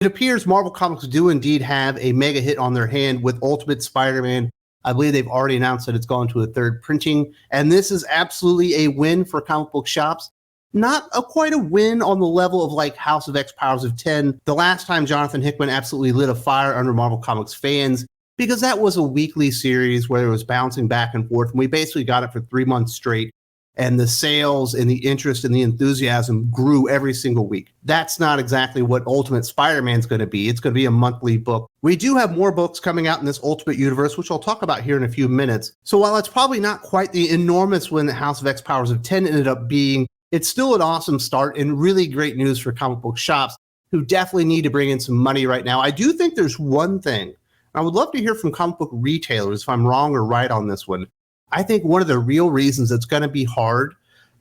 It appears Marvel Comics do indeed have a mega hit on their hand with Ultimate Spider-Man. I believe they've already announced that it's gone to a third printing, and this is absolutely a win for comic book shops. Not quite a win on the level of like House of X Powers of 10, the last time Jonathan Hickman absolutely lit a fire under Marvel Comics fans, because that was a weekly series where it was bouncing back and forth, and we basically got it for 3 months straight. And the sales and the interest and the enthusiasm grew every single week. That's not exactly what Ultimate Spider-Man is going to be. It's going to be a monthly book. We do have more books coming out in this Ultimate Universe, which I'll talk about here in a few minutes. So while it's probably not quite the enormous win that House of X Powers of 10 ended up being, it's still an awesome start and really great news for comic book shops who definitely need to bring in some money right now. I do think there's one thing. I would love to hear from comic book retailers if I'm wrong or right on this one. I think one of the real reasons it's going to be hard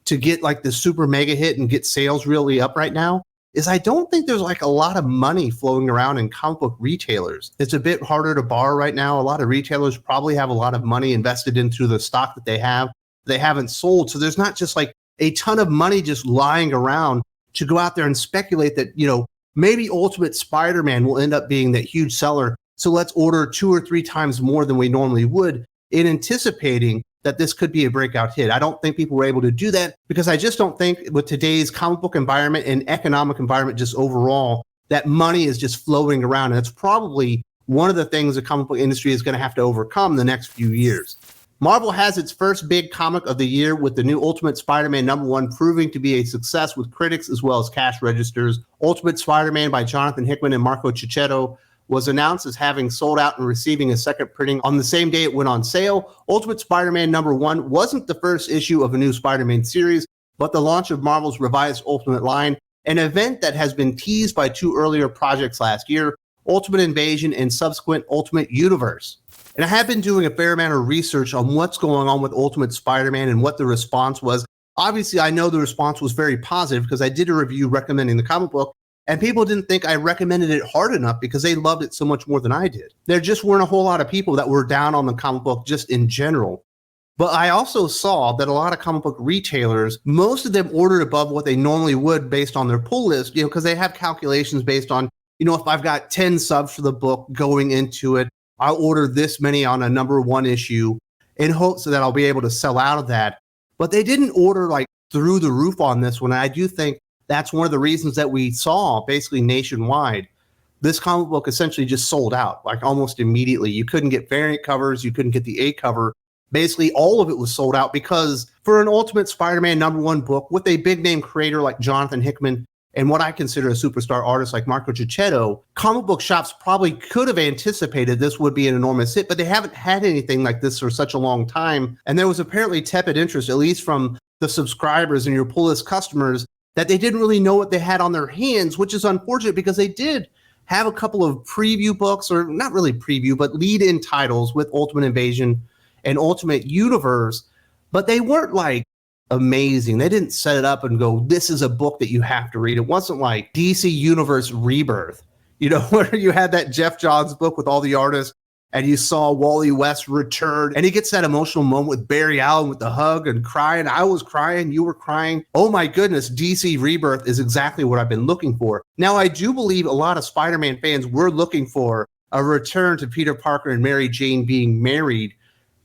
to get like the super mega hit and get sales really up right now is I don't think there's like a lot of money flowing around in comic book retailers. It's a bit harder to borrow right now. A lot of retailers probably have a lot of money invested into the stock that they haven't sold. So there's not just like a ton of money just lying around to go out there and speculate that, you know, maybe Ultimate Spider-Man will end up being that huge seller. So let's order 2 or 3 times more than we normally would, in anticipating that this could be a breakout hit. I don't think people were able to do that because I just don't think with today's comic book environment and economic environment just overall, that money is just floating around. And it's probably one of the things the comic book industry is going to have to overcome the next few years. Marvel has its first big comic of the year with the new Ultimate Spider-Man #1 proving to be a success with critics as well as cash registers. Ultimate Spider-Man by Jonathan Hickman and Marco Checchetto was announced as having sold out and receiving a second printing on the same day it went on sale. Ultimate Spider-Man #1 wasn't the first issue of a new Spider-Man series, but the launch of Marvel's revised Ultimate line, an event that has been teased by 2 earlier projects last year, Ultimate Invasion and subsequent Ultimate Universe. And I have been doing a fair amount of research on what's going on with Ultimate Spider-Man and what the response was. Obviously, I know the response was very positive because I did a review recommending the comic book, and people didn't think I recommended it hard enough because they loved it so much more than I did. There just weren't a whole lot of people that were down on the comic book just in general. But I also saw that a lot of comic book retailers, most of them ordered above what they normally would based on their pull list, you know, because they have calculations based on, you know, if I've got 10 subs for the book going into it, I'll order this many on a #1 issue in hopes that I'll be able to sell out of that. But they didn't order like through the roof on this one. And I do think that's one of the reasons that we saw basically nationwide. This comic book essentially just sold out like almost immediately. You couldn't get variant covers. You couldn't get the A cover. Basically, all of it was sold out because for an Ultimate Spider-Man #1 book with a big name creator like Jonathan Hickman and what I consider a superstar artist like Marco Checchetto, comic book shops probably could have anticipated this would be an enormous hit, but they haven't had anything like this for such a long time. And there was apparently tepid interest, at least from the subscribers and your pull list customers, that they didn't really know what they had on their hands, which is unfortunate because they did have a couple of preview books, or not really preview, but lead-in titles with Ultimate Invasion and Ultimate Universe, but they weren't like amazing. They didn't set it up and go, this is a book that you have to read. It wasn't like DC Universe Rebirth, you know, where you had that Jeff Johns book with all the artists and you saw Wally West return and he gets that emotional moment with Barry Allen with the hug and crying. I was crying. You were crying. Oh my goodness. DC Rebirth is exactly what I've been looking for. Now, I do believe a lot of Spider-Man fans were looking for a return to Peter Parker and Mary Jane being married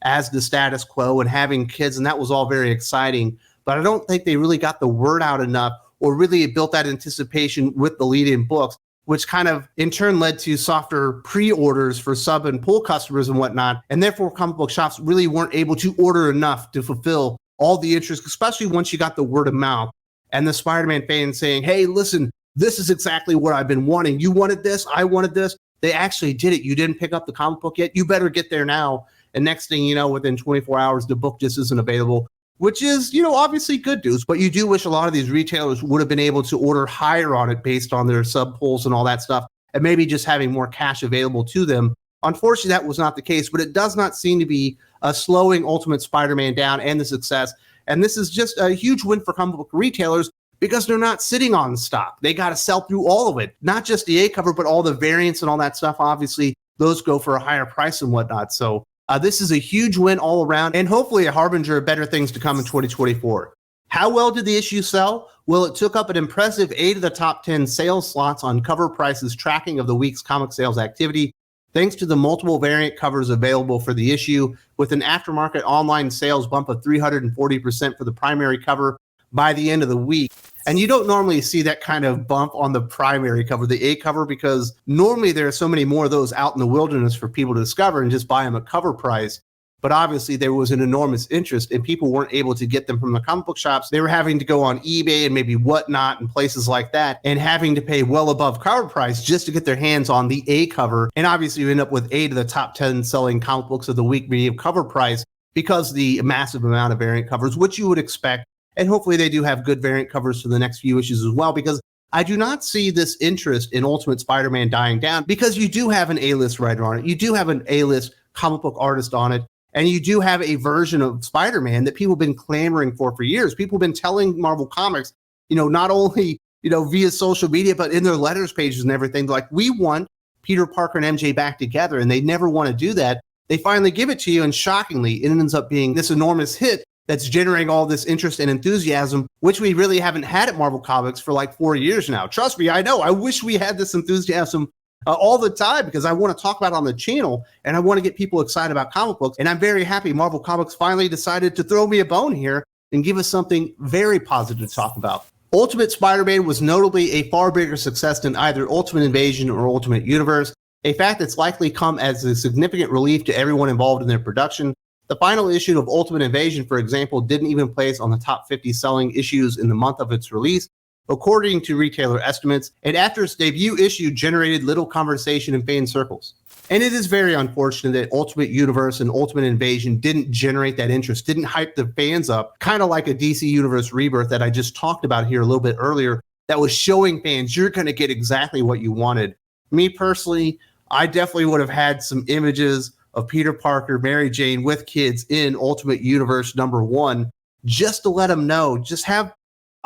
as the status quo and having kids. And that was all very exciting, but I don't think they really got the word out enough or really built that anticipation with the lead-in books, which kind of in turn led to softer pre-orders for sub and pull customers and whatnot. And therefore comic book shops really weren't able to order enough to fulfill all the interest, especially once you got the word of mouth and the Spider-Man fans saying, hey, listen, this is exactly what I've been wanting. You wanted this, I wanted this. They actually did it. You didn't pick up the comic book yet. You better get there now. And next thing you know, within 24 hours, the book just isn't available, which is, you know, obviously good news. But you do wish a lot of these retailers would have been able to order higher on it based on their sub pulls and all that stuff, and maybe just having more cash available to them. Unfortunately, that was not the case, but it does not seem to be slowing Ultimate Spider-Man down and the success. And this is just a huge win for comic book retailers because they're not sitting on stock. They got to sell through all of it, not just the A cover, but all the variants and all that stuff. Obviously, those go for a higher price and whatnot. So this is a huge win all around and hopefully a harbinger of better things to come in 2024. How well did the issue sell? Well, it took up an impressive 8 of the top 10 sales slots on Cover Price's tracking of the week's comic sales activity, thanks to the multiple variant covers available for the issue, with an aftermarket online sales bump of 340% for the primary cover by the end of the week. And you don't normally see that kind of bump on the primary cover, the A cover, because normally there are so many more of those out in the wilderness for people to discover and just buy them at Cover Price. But obviously there was an enormous interest and people weren't able to get them from the comic book shops. They were having to go on eBay and maybe Whatnot and places like that and having to pay well above Cover Price just to get their hands on the A cover. And obviously you end up with 8 of the top 10 selling comic books of the week being Cover Price because the massive amount of variant covers, which you would expect. And hopefully they do have good variant covers for the next few issues as well, because I do not see this interest in Ultimate Spider-Man dying down, because you do have an A-list writer on it. You do have an A-list comic book artist on it. And you do have a version of Spider-Man that people have been clamoring for years. People have been telling Marvel Comics, not only, via social media, but in their letters pages and everything, like, we want Peter Parker and MJ back together. And they never want to do that. They finally give it to you. And shockingly, it ends up being this enormous hit that's generating all this interest and enthusiasm, which we really haven't had at Marvel Comics for like 4 years now. Trust me, I know. I wish we had this enthusiasm all the time, because I want to talk about it on the channel and I want to get people excited about comic books. And I'm very happy Marvel Comics finally decided to throw me a bone here and give us something very positive to talk about. Ultimate Spider-Man was notably a far bigger success than either Ultimate Invasion or Ultimate Universe, a fact that's likely come as a significant relief to everyone involved in their production. The final issue of Ultimate Invasion, for example, didn't even place on the top 50 selling issues in the month of its release, according to retailer estimates, and after its debut issue generated little conversation in fan circles. And it is very unfortunate that Ultimate Universe and Ultimate Invasion didn't generate that interest, didn't hype the fans up, kind of like a DC Universe Rebirth that I just talked about here a little bit earlier, that was showing fans you're going to get exactly what you wanted. Me personally, I definitely would have had some images of Peter Parker, Mary Jane with kids in Ultimate Universe #1, just to let them know, just have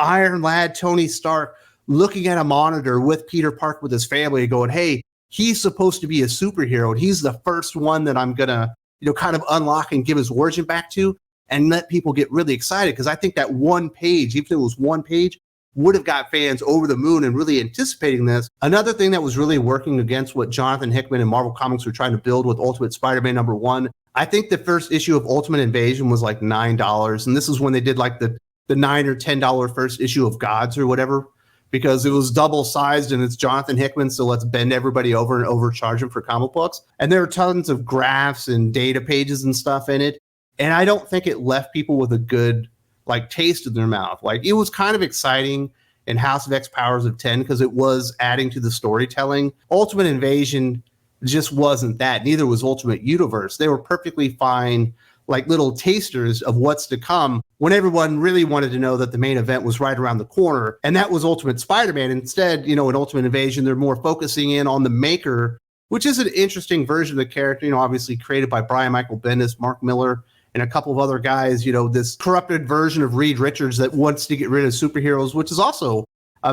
Iron Lad Tony Stark looking at a monitor with Peter Parker with his family going, hey, he's supposed to be a superhero. And he's the first one that I'm going to, kind of unlock and give his origin back to, and let people get really excited. Because I think that one page, even if it was one page, would have got fans over the moon and really anticipating this. Another thing that was really working against what Jonathan Hickman and Marvel Comics were trying to build with Ultimate Spider-Man #1, I think the first issue of Ultimate Invasion was like $9. And this is when they did like the $9 or $10 first issue of Gods or whatever, because it was double sized and it's Jonathan Hickman. So let's bend everybody over and overcharge him for comic books. And there are tons of graphs and data pages and stuff in it. And I don't think it left people with a good taste in their mouth. Like, it was kind of exciting in House of X Powers of 10 because it was adding to the storytelling. Ultimate Invasion just wasn't that. Neither was Ultimate Universe. They were perfectly fine, like little tasters of what's to come, when everyone really wanted to know that the main event was right around the corner. And that was Ultimate Spider-Man. Instead, in Ultimate Invasion, they're more focusing in on the Maker, which is an interesting version of the character, obviously created by Brian Michael Bendis, Mark Miller, and a couple of other guys, this corrupted version of Reed Richards that wants to get rid of superheroes, which is also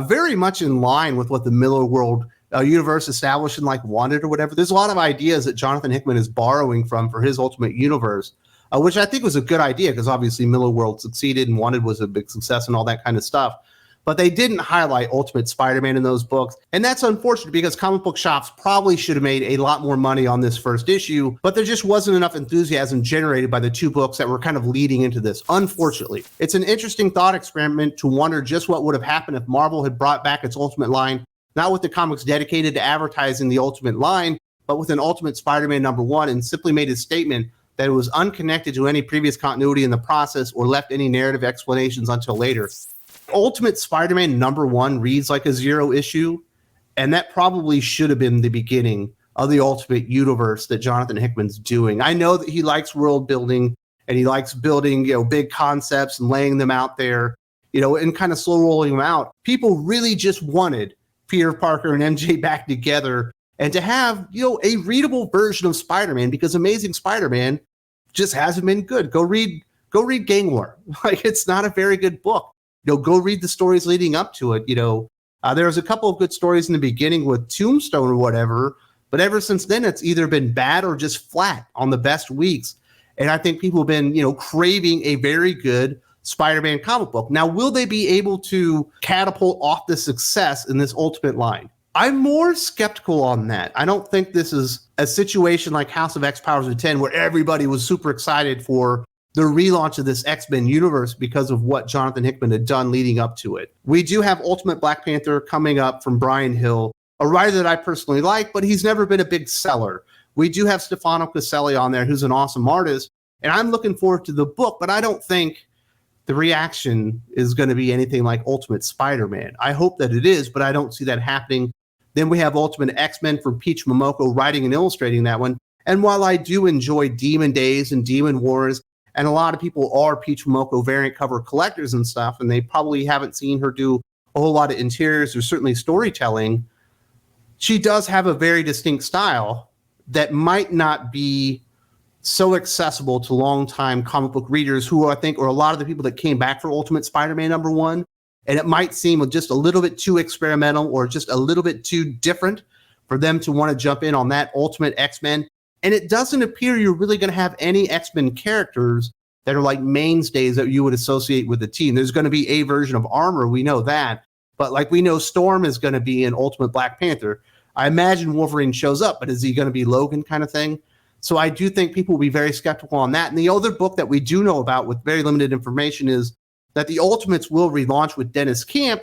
very much in line with what the Miller World universe established and wanted or whatever. There's a lot of ideas that Jonathan Hickman is borrowing from for his Ultimate Universe, which I think was a good idea because obviously Miller World succeeded and Wanted was a big success and all that kind of stuff. But they didn't highlight Ultimate Spider-Man in those books. And that's unfortunate because comic book shops probably should have made a lot more money on this first issue, but there just wasn't enough enthusiasm generated by the two books that were kind of leading into this, unfortunately. It's an interesting thought experiment to wonder just what would have happened if Marvel had brought back its Ultimate line, not with the comics dedicated to advertising the Ultimate line, but with an Ultimate Spider-Man #1, and simply made a statement that it was unconnected to any previous continuity in the process or left any narrative explanations until later. Ultimate Spider-Man #1 reads like a 0 issue, and that probably should have been the beginning of the Ultimate Universe that Jonathan Hickman's doing. I know that he likes world building and he likes building, big concepts and laying them out there, and kind of slow rolling them out. People really just wanted Peter Parker and MJ back together and to have, a readable version of Spider-Man, because Amazing Spider-Man just hasn't been good. Go read Gang War. It's not a very good book. Go read the stories leading up to it. There was a couple of good stories in the beginning with Tombstone or whatever, but ever since then, it's either been bad or just flat on the best weeks. And I think people have been, craving a very good Spider-Man comic book. Now, will they be able to catapult off the success in this Ultimate line? I'm more skeptical on that. I don't think this is a situation like House of X Powers of 10 where everybody was super excited for the relaunch of this X-Men universe because of what Jonathan Hickman had done leading up to it. We do have Ultimate Black Panther coming up from Brian Hill, a writer that I personally like, but he's never been a big seller. We do have Stefano Caselli on there, who's an awesome artist, and I'm looking forward to the book, but I don't think the reaction is going to be anything like Ultimate Spider-Man. I hope that it is, but I don't see that happening. Then we have Ultimate X-Men from Peach Momoko writing and illustrating that one. And while I do enjoy Demon Days and Demon Wars, and a lot of people are Peach Momoko variant cover collectors and stuff, and they probably haven't seen her do a whole lot of interiors or certainly storytelling, she does have a very distinct style that might not be so accessible to longtime comic book readers who I think are a lot of the people that came back for Ultimate Spider-Man #1. And it might seem just a little bit too experimental or just a little bit too different for them to want to jump in on that Ultimate X-Men. And it doesn't appear you're really going to have any X-Men characters that are like mainstays that you would associate with the team. There's going to be a version of Armor, we know that. But like we know Storm is going to be in Ultimate Black Panther. I imagine Wolverine shows up, but is he going to be Logan kind of thing? So I do think people will be very skeptical on that. And the other book that we do know about with very limited information is that the Ultimates will relaunch with Dennis Camp.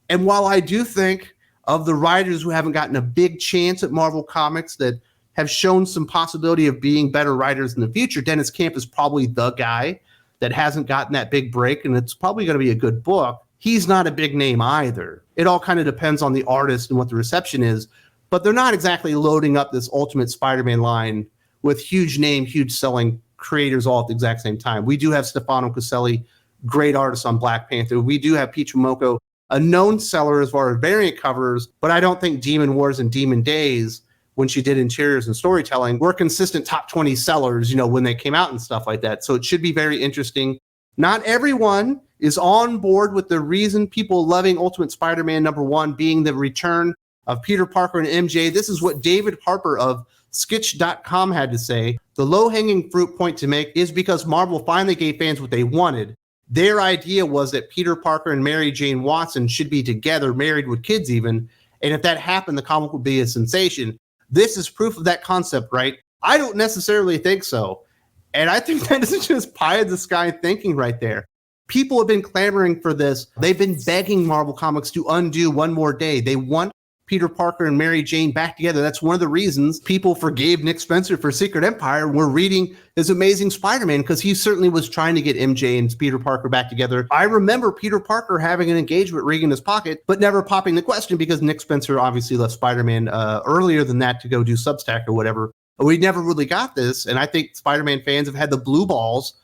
And while I do think of the writers who haven't gotten a big chance at Marvel Comics that have shown some possibility of being better writers in the future, Dennis Camp is probably the guy that hasn't gotten that big break, and it's probably going to be a good book. He's not a big name either. It all kind of depends on the artist and what the reception is, but they're not exactly loading up this Ultimate Spider-Man line with huge name, huge selling creators all at the exact same time. We do have Stefano Caselli, great artist on Black Panther. We do have Peach Momoko, a known seller as far as variant covers, but I don't think Demon Wars and Demon Days, when she did interiors and storytelling, were consistent top 20 sellers, when they came out and stuff like that. So it should be very interesting. Not everyone is on board with the reason people loving Ultimate Spider-Man #1 being the return of Peter Parker and MJ. This is what David Harper of Skitch.com had to say. The low-hanging fruit point to make is because Marvel finally gave fans what they wanted. Their idea was that Peter Parker and Mary Jane Watson should be together, married with kids even, and if that happened, the comic would be a sensation. This is proof of that concept, right? I don't necessarily think so. And I think that is just pie-in-the-sky thinking right there. People have been clamoring for this. They've been begging Marvel Comics to undo One More Day. They want Peter Parker and Mary Jane back together. That's one of the reasons people forgave Nick Spencer for Secret Empire. We're reading his Amazing Spider-Man because he certainly was trying to get MJ and Peter Parker back together. I remember Peter Parker having an engagement ring in his pocket, but never popping the question because Nick Spencer obviously left Spider-Man earlier than that to go do Substack or whatever. We never really got this, and I think Spider-Man fans have had the blue balls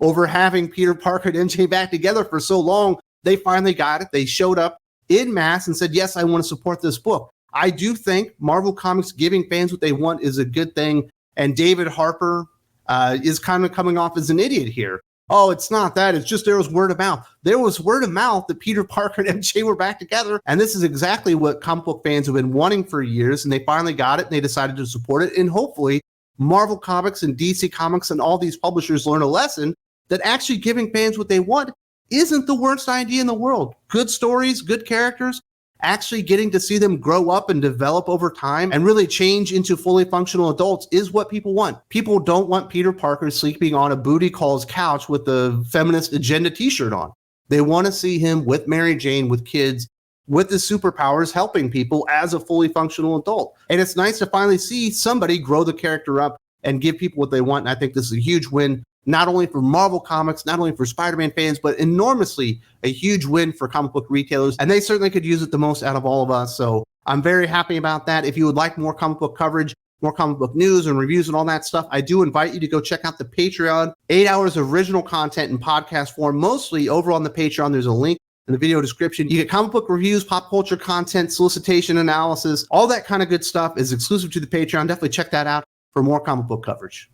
over having Peter Parker and MJ back together for so long. They finally got it. They showed up in mass and said, yes, I want to support this book. I do think Marvel Comics giving fans what they want is a good thing. And David Harper is kind of coming off as an idiot here. Oh, it's not that. It's just there was word of mouth. There was word of mouth that Peter Parker and MJ were back together. And this is exactly what comic book fans have been wanting for years. And they finally got it and they decided to support it. And hopefully Marvel Comics and DC Comics and all these publishers learn a lesson that actually giving fans what they want isn't the worst idea in the world. Good stories, good characters, actually getting to see them grow up and develop over time and really change into fully functional adults is what people want. People don't want Peter Parker sleeping on a booty call's couch with the feminist agenda t-shirt on. They want to see him with Mary Jane, with kids, with his superpowers, helping people as a fully functional adult. And it's nice to finally see somebody grow the character up and give people what they want. And I think this is a huge win, not only for Marvel Comics, not only for Spider-Man fans, but enormously a huge win for comic book retailers. And they certainly could use it the most out of all of us. So I'm very happy about that. If you would like more comic book coverage, more comic book news and reviews and all that stuff, I do invite you to go check out the Patreon. 8 hours of original content in podcast form, mostly over on the Patreon. There's a link in the video description. You get comic book reviews, pop culture content, solicitation analysis, all that kind of good stuff is exclusive to the Patreon. Definitely check that out for more comic book coverage.